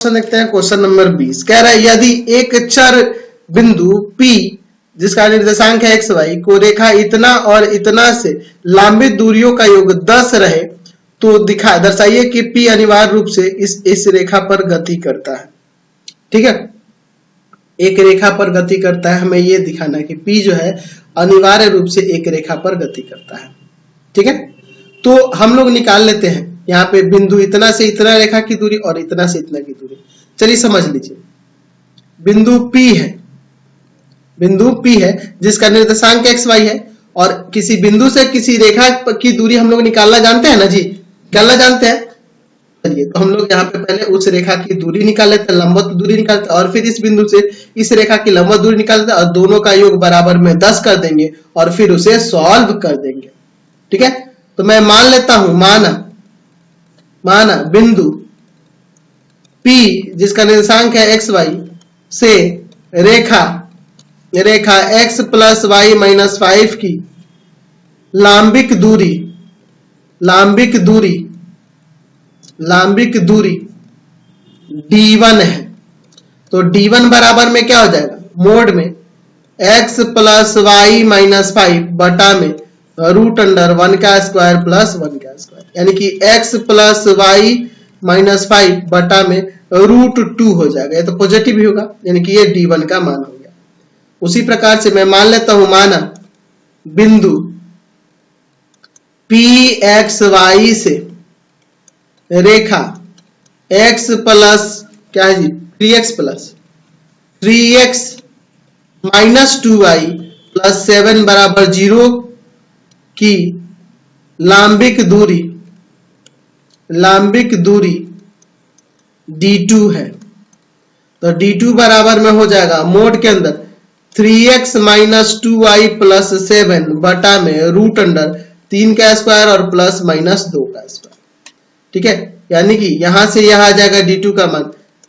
देखते हैं question number 20। कह रहा है यदि एक चर बिंदु P जिसका निर्देशांक है xy को रेखा इतना और इतना से लंबित दूरियों का योग 10 रहे तो दर्शाइए कि P अनिवार्य रूप से इस रेखा पर गति करता है। ठीक है, एक रेखा पर गति करता है, हमें यह दिखाना है कि P जो है अनिवार्य रूप से एक रेखा पर गति करता है। ठीक है, तो हम लोग निकाल लेते हैं यहाँ पे बिंदु इतना से इतना रेखा की दूरी और इतना से इतना की दूरी। चलिए समझ लीजिए, बिंदु P है जिसका निर्देशांक xy है और किसी बिंदु से किसी रेखा की दूरी हम लोग निकालना जानते हैं ना जी, निकालना जानते हैं। चलिए तो हम लोग यहाँ पे पहले उस रेखा की दूरी निकाल लेते हैं, लंबवत दूरी निकालते हैं और फिर इस बिंदु से इस रेखा की लंबवत दूरी निकालते हैं और दोनों का योग बराबर में 10 कर देंगे और फिर उसे सॉल्व कर देंगे। ठीक है, तो मैं मान लेता हूं, माना बिंदु P जिसका निर्देशांक है xy से रेखा x प्लस y माइनस 5 की लांबिक दूरी d1 है। तो d1 बराबर में क्या हो जाएगा, मोड में x प्लस y माइनस 5 बटा में रूट अंडर 1 का स्क्वायर प्लस 1 का स्क्वायर, यानी कि x प्लस y माइनस 5 बटा में रूट 2 हो जाएगा। ये तो पॉजिटिव ही होगा, यानी कि ये d1 का मान हो गया। उसी प्रकार से मैं मान लेता हूं, माना बिंदु pxy से रेखा x प्लस क्या है जी 3x माइनस 2y प्लस 7 बराबर 0 की लांबिक दूरी d2 है। तो d2 बराबर में हो जाएगा मोड के अंदर 3x माइनस 2y प्लस 7 बटा में रूट अंडर 3 का स्क्वायर और प्लस माइनस 2 का स्क्वायर। ठीक है, यानी कि यहां से यहां आ जाएगा d2 का मान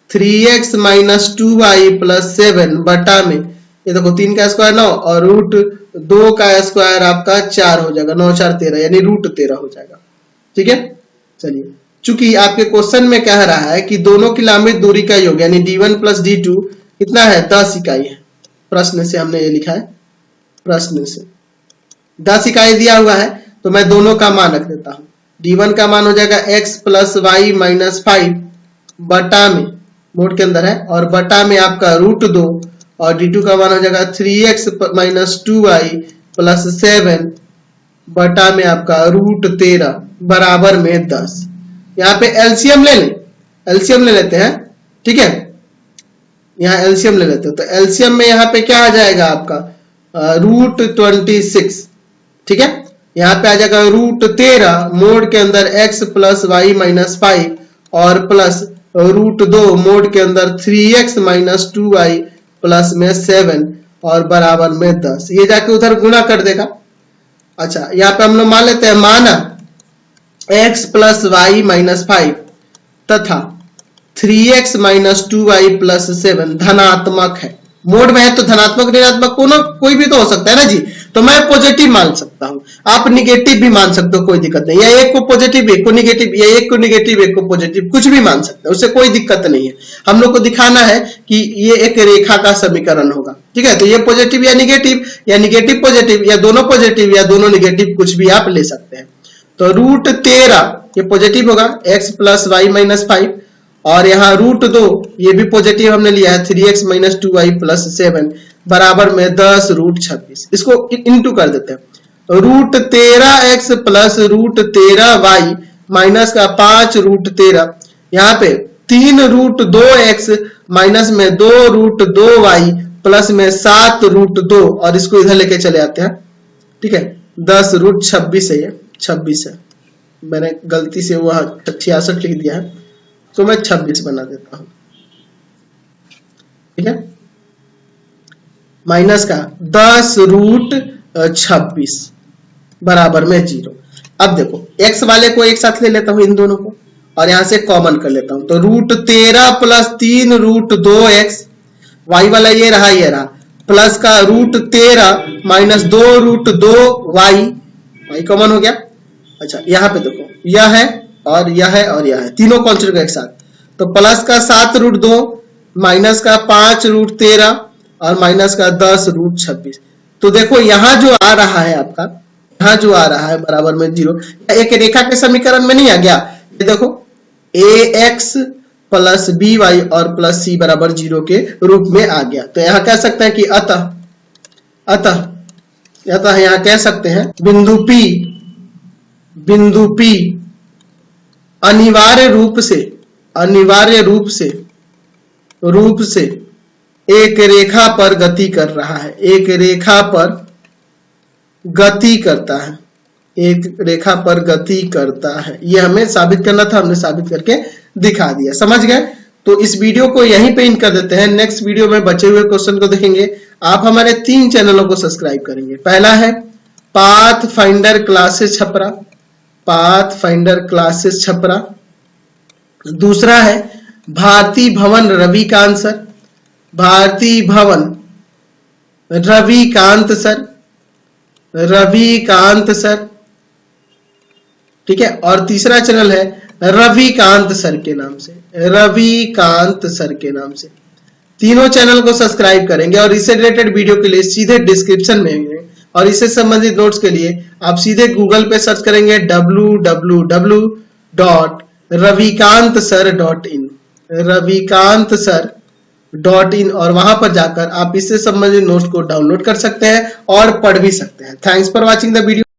3x माइनस 2y प्लस 7 बटा में ये देखो 3 का स्क्वायर 9 और रूट 2 का स्क्वायर आपका 4 हो जाएगा, 9 4 13 यानी रूट 13 हो जाएगा। ठीक है, चलिए चूंकि आपके क्वेश्चन में कह रहा है कि दोनों की लंबित दूरी का योग यानी d1 प्लस d2 कितना है 10 इकाई है। प्रश्न से हमने ये लिखा है, प्रश्न से 10 इकाई दिया हुआ है तो मैं दोनों का मान रख देता हूं। d1 का मान हो जाएगा x प्लस y माइनस 5 बटा में मोड के अंदर है और बटा में आपका रूट 2 और d2 का मान हो जाएगा 3x माइनस 2y प्लस 7 बटा में आपका रूट 13 बराबर में 10। यहाँ पे एलसीएम ले लेते हैं। ठीक है, यहाँ एलसीएम ले लेते हैं तो एलसीएम में यहाँ पे क्या आ जाएगा आपका रूट 26। ठीक है, यहाँ पे आ जाएगा रूट 13 मोड के अंदर x प्लस y माइनस 5 और प्लस रूट 2 मोड के अंदर 3x माइनस 2y प्लस में 7 और बराबर में 10। ये जाके उधर गुणा कर देगा। अच्छा, यहाँ पे हम लोग मान लेते हैं, माना x प्लस y माइनस 5 तथा 3x माइनस 2y प्लस 7 धनात्मक है। मोड में है तो धनात्मक ऋणात्मक कोई भी तो हो सकता है ना जी, तो मैं पॉजिटिव मान सकता हूं, आप निगेटिव भी मान सकते हो, कोई दिक्कत नहीं। या एक को पॉजिटिव एक को निगेटिव या एक को निगेटिव एक को पॉजिटिव, कुछ भी मान सकते हैं, उससे कोई दिक्कत नहीं है। हम लोग को दिखाना है कि ये एक रेखा का समीकरण होगा। ठीक है, तो ये पॉजिटिव या निगेटिव पॉजिटिव या दोनों पॉजिटिव या दोनों निगेटिव, कुछ भी आप ले सकते हैं। तो रूट 13 ये पॉजिटिव होगा x प्लस y माइनस 5 और यहाँ रूट 2 ये भी पॉजिटिव हमने लिया है 3x माइनस 2y प्लस 7 बराबर में 10 रूट 26। इसको इनटू कर देते हैं, root 13x plus root 13y minus का 5 रूट 13, यहाँ पे 3 रूट 2x माइनस में 2 रूट 2y प्लस में 7 रूट 2 और इसको इधर लेके चले आते हैं। ठीक है, 10 रूट 26 है, ये 26 है, मैंने गलती से वह 66 लिख दिया है तो मैं 26 बना देता हूं। ठीक है, माइनस का 10 रूट 26 बराबर में 0। अब देखो x वाले को एक साथ ले लेता हूं इन दोनों को और यहां से कॉमन कर लेता हूं, तो root 13 plus 3 root 2x, y वाला ये रहा प्लस का root 13 minus 2 root 2y common हो गया। अच्छा, यहाँ पे देखो यह है और यह है और यह है, तीनों कांस्टेंट को एक साथ, तो प्लस का 7 रूट 2, माइनस का 5 रूट 13 और माइनस का 10 रूट 26। तो देखो यहां जो आ रहा है आपका, यहां जो आ रहा है बराबर में 0, एक रेखा के समीकरण में नहीं आ गया। ये देखो ax प्लस by और प्लस c बराबर 0 के रूप में आ गया। तो यहां कह सकते हैं कि अतः यहां कह सकते हैं बिंदु P अनिवार्य रूप से एक रेखा पर गति कर रहा है, एक रेखा पर गति करता है। ये हमें साबित करना था, हमने साबित करके दिखा दिया। समझ गए? तो इस वीडियो को यहीं पे इन कर देते हैं। नेक्स्ट वीडियो में बचे हुए क्वेश्चन को देखेंगे। आप हमारे 3 चैनलों को सब्सक्राइब करेंगे। पहला है पाथ फाइंडर क्लासेस छपरा। दूसरा है भारती भवन रविकांत सर, ठीक है। और तीसरा चैनल है रविकांत सर के नाम से। तीनों चैनल को सब्सक्राइब करेंगे और इससे रिलेटेड वीडियो के लिए सीधे डिस्क्रिप्शन में है, और इससे संबंधित नोट्स के लिए आप सीधे गूगल पे सर्च करेंगे www.ravikantsar.in और वहां पर जाकर आप इससे संबंधित नोट्स को डाउनलोड कर सकते हैं और पढ़ भी सकते हैं। Thanks for watching the video.